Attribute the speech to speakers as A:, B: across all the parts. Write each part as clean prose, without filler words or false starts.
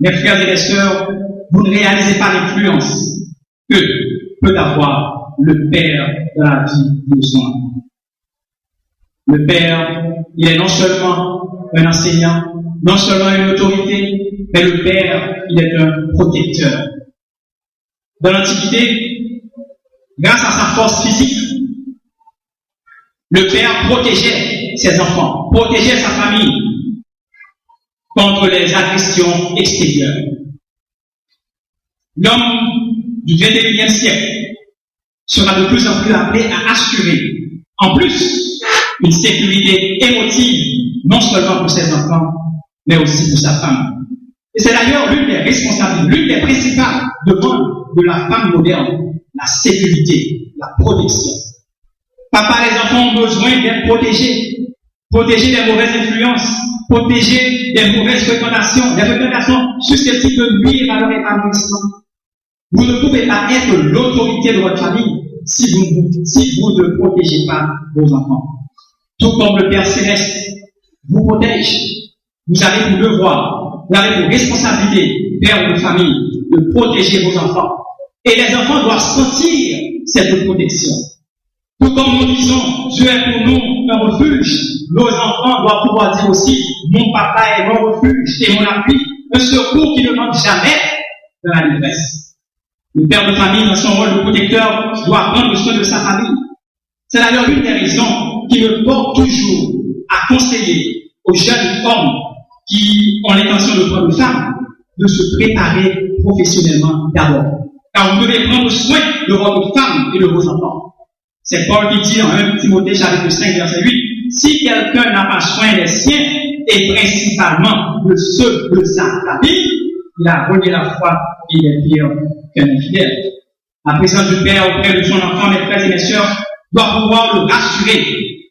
A: Mes frères et mes sœurs, vous ne réalisez pas l'influence que peut avoir le père dans la vie de son enfant. Le père, il est non seulement un enseignant, non seulement une autorité, mais le père, il est un protecteur. Dans l'Antiquité, grâce à sa force physique, le père protégeait ses enfants, protégeait sa famille contre les agressions extérieures. L'homme du XXIe siècle sera de plus en plus appelé à assurer, en plus, une sécurité émotive, non seulement pour ses enfants, mais aussi pour sa femme. Et c'est d'ailleurs l'une des responsabilités, l'une des principales demandes de la femme moderne, la sécurité, la protection. Papa, les enfants ont besoin d'être protégés des mauvaises influences, protégés des mauvaises fréquentations, des fréquentations susceptibles de nuire à leur épanouissement. Vous ne pouvez pas être l'autorité de votre famille si vous ne protégez pas vos enfants. Tout comme le Père Céleste vous protège, vous avez pour devoir, vous avez pour responsabilité, père de famille, de protéger vos enfants. Et les enfants doivent sentir cette protection. Tout comme nous disons, Dieu est pour nous un refuge, nos enfants doivent pouvoir dire aussi, mon papa est mon refuge et mon appui, un secours qui ne manque jamais dans la détresse. Le père de famille, dans son rôle de protecteur, doit prendre soin de sa famille. C'est d'ailleurs l'une des raisons qui me porte toujours à conseiller aux jeunes hommes qui ont l'intention de prendre une femme, de se préparer professionnellement d'abord. Car vous devez prendre soin de votre femme et de vos enfants. C'est Paul qui dit en 1 Timothée chapitre 5, verset 8, si quelqu'un n'a pas soin des siens, et principalement de ceux de sa famille, il a renié la foi et il est pire qu'un infidèle. La présence du Père auprès de son enfant, mes frères et mes sœurs, doit pouvoir le rassurer.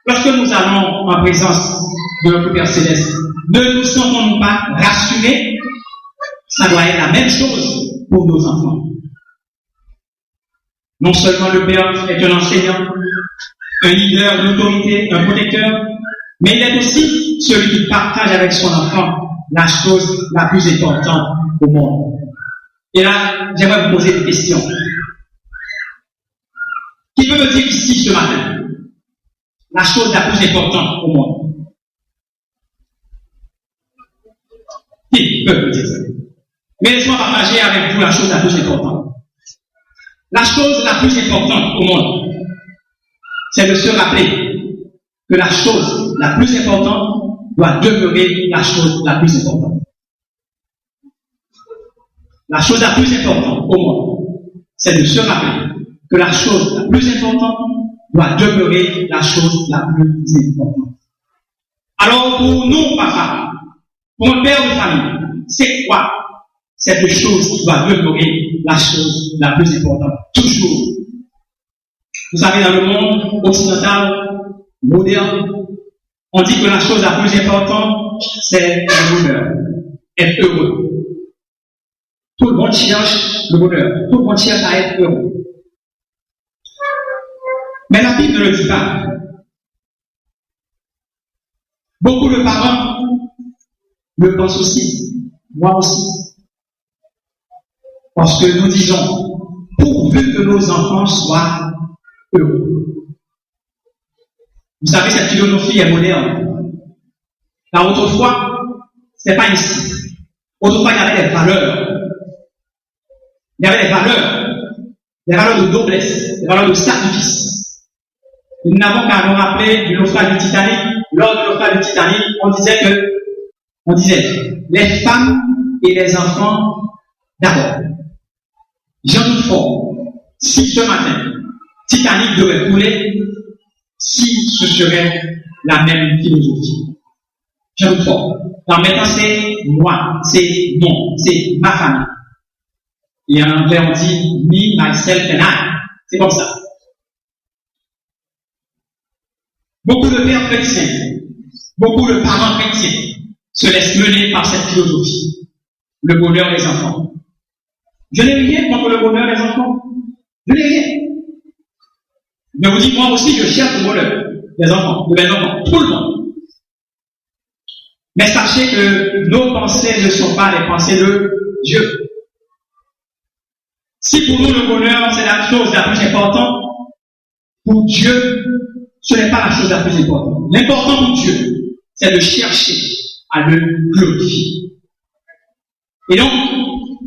A: Lorsque nous allons en présence de notre Père Céleste, ne nous sentons-nous pas rassurés? Ça doit être la même chose pour nos enfants. Non seulement le Père est un enseignant, un leader d'autorité, un protecteur, mais il est aussi celui qui partage avec son enfant la chose la plus importante au monde. Et là, j'aimerais vous poser des questions. Qui peut me dire ici ce matin la chose la plus importante au monde? Qui peut me dire ça? Mais laissez-moi partager avec vous la chose la plus importante. La chose la plus importante au monde, c'est de se rappeler que la chose la plus importante doit demeurer la chose la plus importante. La chose la plus importante au monde, c'est de se rappeler que la chose la plus importante doit demeurer la chose la plus importante. Alors pour nous, papa, pour un père de famille, c'est quoi cette chose qui doit demeurer la chose la plus importante? Toujours. Vous savez, dans le monde occidental, moderne, on dit que la chose la plus importante, c'est le bonheur. Être heureux. Tout le monde cherche le bonheur. Tout le monde cherche à être heureux. Mais la Bible ne le dit pas. Beaucoup de parents le pensent aussi. Moi aussi. Parce que nous disons, pourvu que nos enfants soient heureux. Vous savez, cette philosophie est moderne. Car autrefois, ce n'est pas ici. Autrefois, il y avait des valeurs. Il y avait des valeurs de noblesse, des valeurs de sacrifice. Et nous n'avons qu'à nous rappeler du naufrage du Titanic. Lors du naufrage du Titanic, on disait, les femmes et les enfants d'abord. J'en doute fort, si ce matin, Titanic devait couler, si ce serait la même philosophie. J'en doute fort. Alors maintenant, c'est moi, c'est mon, c'est ma famille. Et en anglais, on dit me, myself and I. C'est comme ça. Beaucoup de pères chrétiens, beaucoup de parents chrétiens se laissent mener par cette philosophie. Le bonheur des enfants. Je n'ai rien contre le bonheur des enfants. Je n'ai rien. Je vous dis, moi aussi, je cherche le bonheur des enfants, de mes enfants, tout le monde. Mais sachez que nos pensées ne sont pas les pensées de Dieu. Si pour nous le bonheur c'est la chose la plus importante, pour Dieu, ce n'est pas la chose la plus importante. L'important pour Dieu, c'est de chercher à le glorifier. Et donc,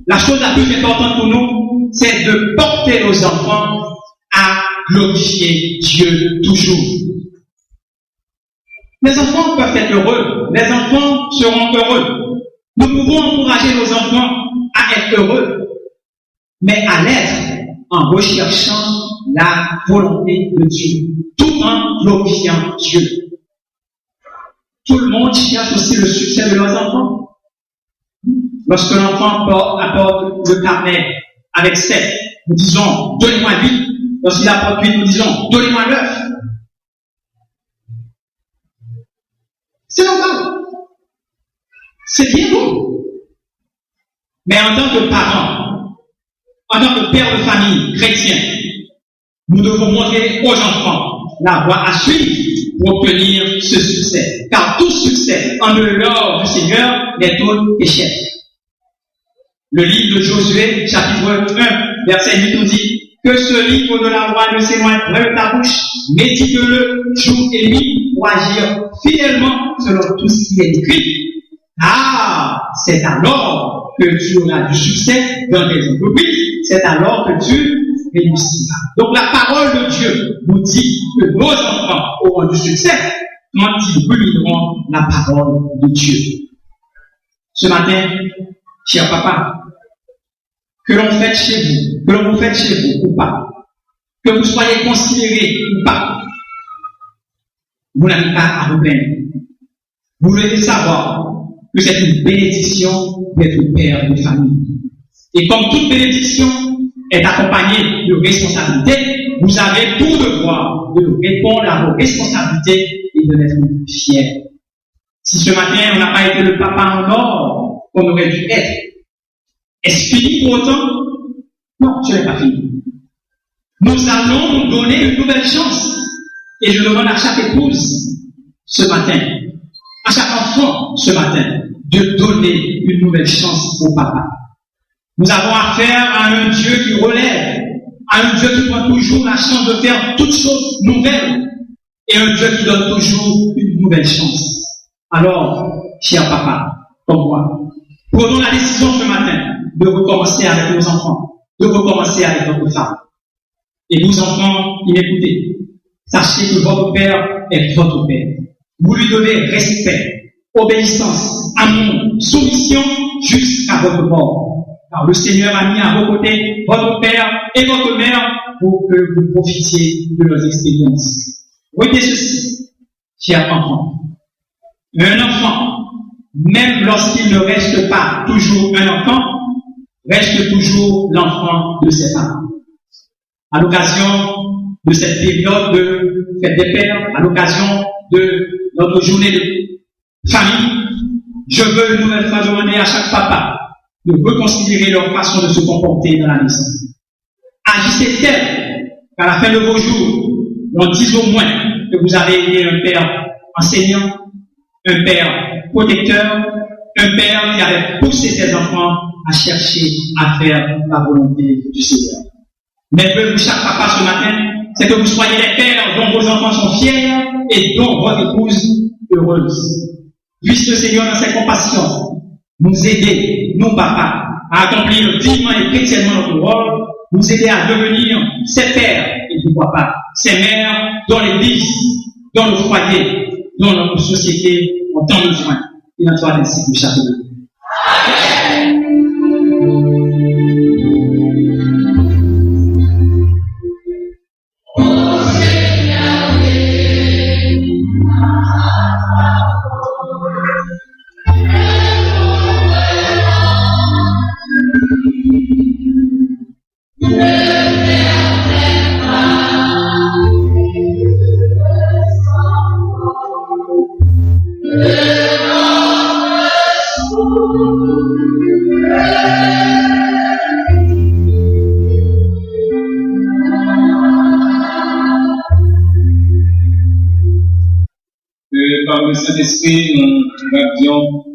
A: la chose la plus importante pour nous, c'est de porter nos enfants à glorifier Dieu toujours. Les enfants peuvent être heureux. Les enfants seront heureux. Nous pouvons encourager nos enfants à être heureux, mais à l'être en recherchant la volonté de Dieu, tout en glorifiant Dieu. Tout le monde cherche aussi le succès de leurs enfants. Lorsque l'enfant apporte le carnet avec 7, nous disons « donnez-moi 8 ». Lorsqu'il apporte 8, nous disons « donnez-moi 9 ». C'est normal. C'est bien beau. Mais en tant que parents, en tant que père de famille chrétien, nous devons montrer aux enfants la voie à suivre pour obtenir ce succès. Car tout succès en dehors du Seigneur n'est autre échec. Le livre de Josué, chapitre 1, verset 8, nous dit que ce livre de la loi ne s'éloigne pas de ta bouche, médite-le jour et nuit pour agir fidèlement selon tout ce qui est écrit. Ah, c'est alors que tu auras du succès dans tes entreprises, c'est alors que tu réussiras. Donc la parole de Dieu nous dit que nos enfants auront du succès quand ils reliront la parole de Dieu. Ce matin, cher papa, que l'on fête chez vous, que l'on vous fête chez vous ou pas, que vous soyez considérés ou pas, vous n'avez pas à vous plaindre. Vous devez savoir que c'est une bénédiction d'être père de famille. Et comme toute bénédiction est accompagnée de responsabilités, vous avez tout devoir de répondre à vos responsabilités et de l'être fiers. Si ce matin on n'a pas été le papa en or qu'on aurait dû être, est-ce fini pour autant? Non, ce n'est pas fini. Nous allons nous donner une nouvelle chance. Et je demande à chaque épouse ce matin, à chaque enfant ce matin, de donner une nouvelle chance au papa. Nous avons affaire à un Dieu qui relève, à un Dieu qui prend toujours la chance de faire toutes choses nouvelles, et un Dieu qui donne toujours une nouvelle chance. Alors, cher papa, comme moi, prenons la décision ce matin de recommencer avec nos enfants, de recommencer avec notre femme. Et vous, enfants, qui m'écoutez, sachez que votre père est votre père. Vous lui devez respect, obéissance, amour, soumission jusqu'à votre mort. Car le Seigneur a mis à vos côtés votre père et votre mère pour que vous profitiez de leurs expériences. Retenez ceci, chers enfants. Un enfant, même lorsqu'il ne reste pas toujours un enfant, reste toujours l'enfant de ses parents. À l'occasion de cette période de fête des pères, à l'occasion de notre journée de famille, je veux une nouvelle fois demander à chaque papa de reconsidérer leur façon de se comporter dans la maison. Agissez tel qu'à la fin de vos jours, on dise au moins que vous avez été un père enseignant, un père protecteur, un père qui avait poussé ses enfants à chercher à faire la volonté du Seigneur. Mais pour chaque papa ce matin, c'est que vous soyez les pères dont vos enfants sont fiers et dont votre épouse heureuse. Puisse le Seigneur dans ses compassions nous aider, nous papas, à accomplir dignement et chrétiennement notre rôle, nous aider à devenir ces pères et pourquoi pas ces mères dans l'église, dans le foyer, dans notre société ont tant besoin. Et notre foi ainsi que chaque jour.
B: le Saint-Esprit, nous avions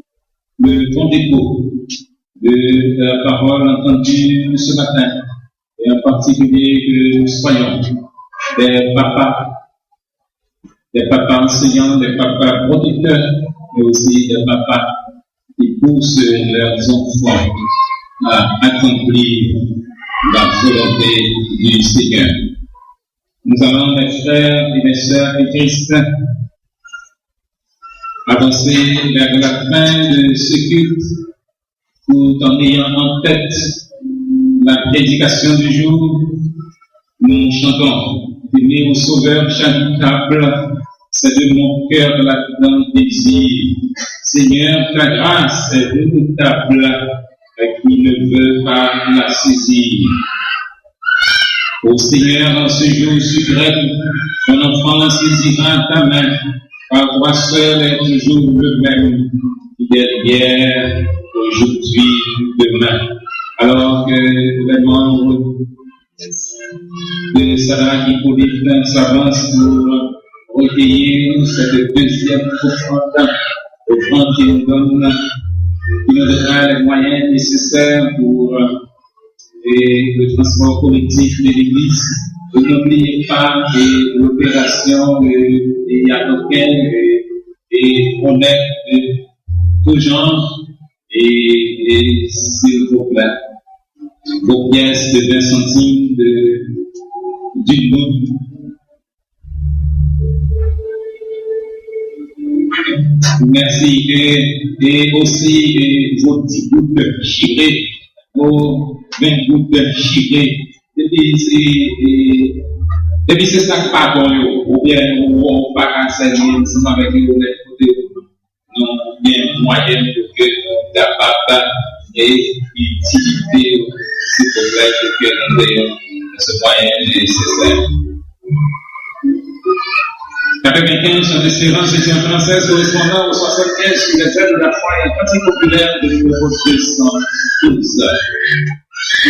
B: le bon écho de la parole entendue ce matin, et en particulier que nous soyons des papas enseignants, des papas protecteurs, mais aussi des papas qui poussent leurs enfants à accomplir la volonté du Seigneur. Nous allons, mes frères et mes sœurs de Christ, avancer vers la fin de ce culte, tout en ayant en tête la prédication du jour. Nous chantons « Aimer au Sauveur charitable, c'est de mon cœur l'ardent désir. Seigneur, ta grâce est redoutable, qui ne veut pas la saisir. Ô Seigneur, en ce jour suprême, ton enfant saisira ta main, car toi seul est toujours le même, derrière, aujourd'hui, demain. Alors que vraiment, de Sarah Hippolyte s'avance pour recueillir cette deuxième offrande, offrande qui nous donnera les moyens nécessaires pour le transport collectif de l'Église. N'oubliez pas l'opération des Yadoquins et on est de tout genre et s'il vous plaît, vos pièces de 20 centimes d'une goutte. Merci. Et aussi vos 10 gouttes chiffrées, vos 20 gouttes chiffrées. Et puis c'est ça qui pas bon, ou bien on va enseigner ensemble avec les côté, non, bien moyen pour que nous capable et utilité, s'il vous plaît, pour que nous ayons ce moyen nécessaire. 95 sur l'espérance étudiante française correspondant au 75 sur les ailes de la foi et pratique populaire de numéro 212.
C: Thank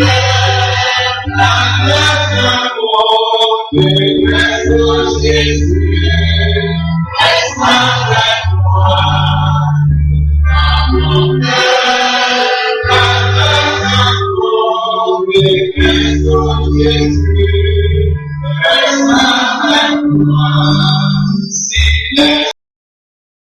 C: you.